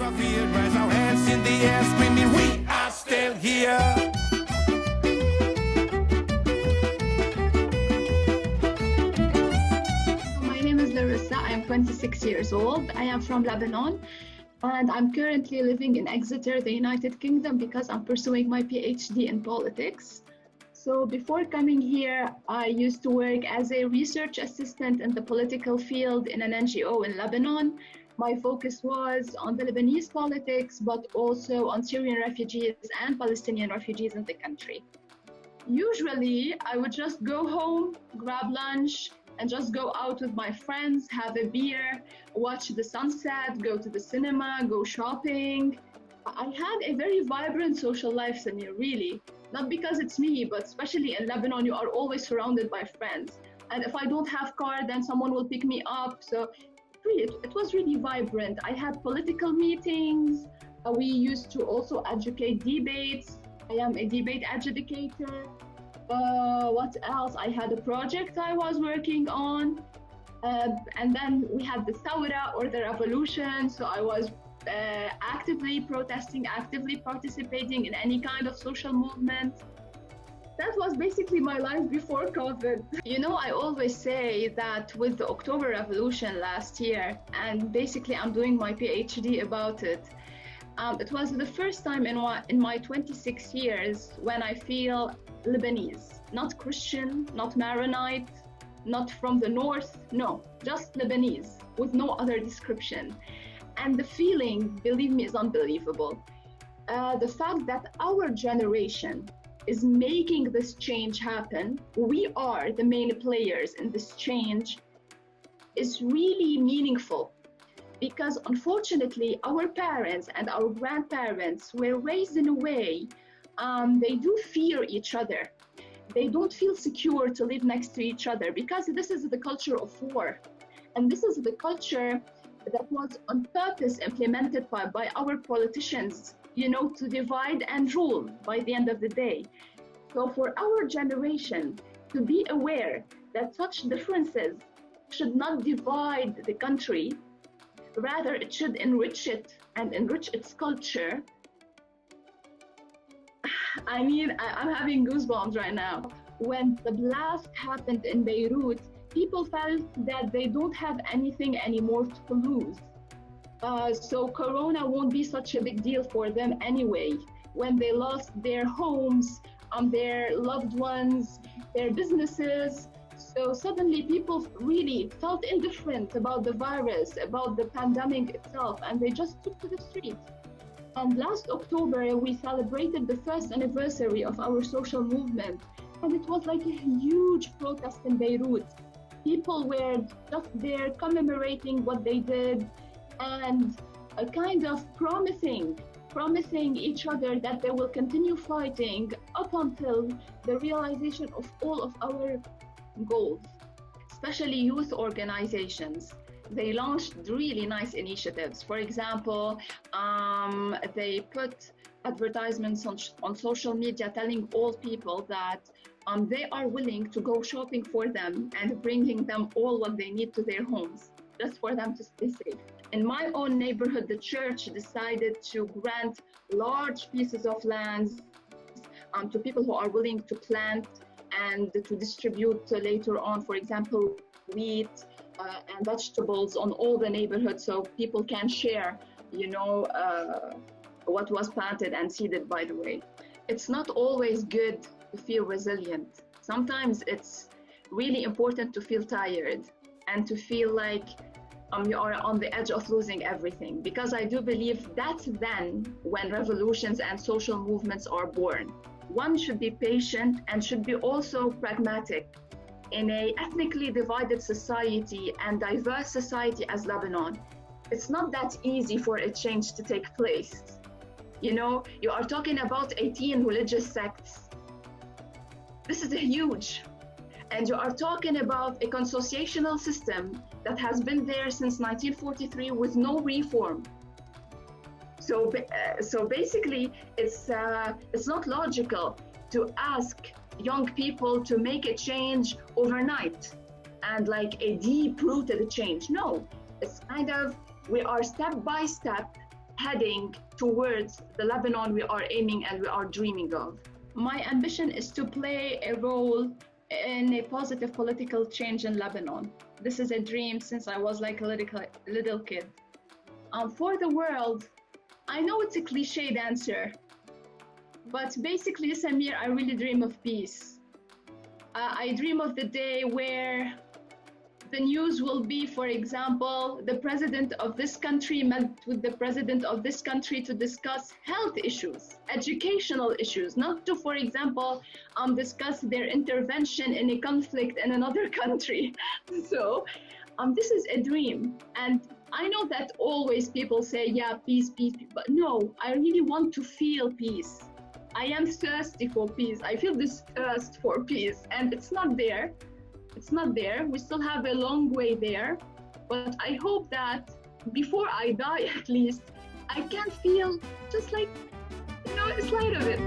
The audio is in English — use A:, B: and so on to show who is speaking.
A: of fear, raise our hands in the air, screaming, we are still here.
B: My name is Larissa. I am 26 years old. I am from Lebanon, and I'm currently living in Exeter, the United Kingdom, because I'm pursuing my PhD in politics. So before coming here, I used to work as a research assistant in the political field in an NGO in Lebanon. My focus was on the Lebanese politics, but also on Syrian refugees and Palestinian refugees in the country. Usually, I would just go home, grab lunch, and just go out with my friends, have a beer, watch the sunset, go to the cinema, go shopping. I had a very vibrant social life, Samir, really. Not because it's me, but especially in Lebanon, you are always surrounded by friends. And if I don't have car, then someone will pick me up. So really, it was really vibrant. I had political meetings. We used to also educate debates. I am a debate adjudicator. What else? I had a project I was working on. And then we had the Thawra, or the revolution. So I was actively protesting, actively participating in any kind of social movement. That was basically my life before COVID. You know, I always say that with the October Revolution last year, and basically I'm doing my PhD about it, it was the first time in my 26 years when I feel Lebanese, not Christian, not Maronite, not from the north, no, just Lebanese, with no other description. And the feeling, believe me, is unbelievable. The fact that our generation is making this change happen, we are the main players in this change, is really meaningful. Because unfortunately, our parents and our grandparents were raised in a way, they do fear each other. They don't feel secure to live next to each other because this is the culture of war. And this is the culture that was on purpose implemented by our politicians, you know, to divide and rule by the end of the day. So for our generation to be aware that such differences should not divide the country, rather it should enrich it and enrich its culture. I mean, I'm having goosebumps right now. When the blast happened in Beirut, people felt that they don't have anything anymore to lose. So Corona won't be such a big deal for them anyway. When they lost their homes, their loved ones, their businesses. So suddenly people really felt indifferent about the virus, about the pandemic itself, and they just took to the streets. And last October, we celebrated the first anniversary of our social movement. And it was like a huge protest in Beirut. People were just there commemorating what they did and kind of promising each other that they will continue fighting up until the realization of all of our goals, especially youth organizations. They launched really nice initiatives. For example, they put advertisements on social media telling all people that they are willing to go shopping for them and bringing them all what they need to their homes, just for them to stay safe. In my own neighborhood, the church decided to grant large pieces of land to people who are willing to plant and to distribute later on, for example, wheat and vegetables on all the neighborhoods so people can share, you know, what was planted and seeded, by the way. It's not always good to feel resilient. Sometimes it's really important to feel tired and to feel like you are on the edge of losing everything, because I do believe that's then when revolutions and social movements are born. One should be patient and should be also pragmatic. In an ethnically divided society and diverse society as Lebanon, it's not that easy for a change to take place. You know, you are talking about 18 religious sects. This is huge. And you are talking about a consociational system that has been there since 1943 with no reform. So basically, it's not logical to ask young people to make a change overnight and like a deep-rooted change. No, it's kind of, we are step by step heading towards the Lebanon we are aiming and we are dreaming of. My ambition is to play a role in a positive political change in Lebanon. This is a dream since I was like a little kid. For the world, I know it's a cliched answer, but basically, Samir, I really dream of peace. I dream of the day where the news will be, for example, the president of this country met with the president of this country to discuss health issues, educational issues, not to, for example, discuss their intervention in a conflict in another country. So this is a dream. And I know that always people say, yeah, peace, peace, but no, I really want to feel peace. I am thirsty for peace. I feel this thirst for peace, and it's not there. It's not there. We still have a long way there. But I hope that before I die, at least, I can feel just like, a slight of it.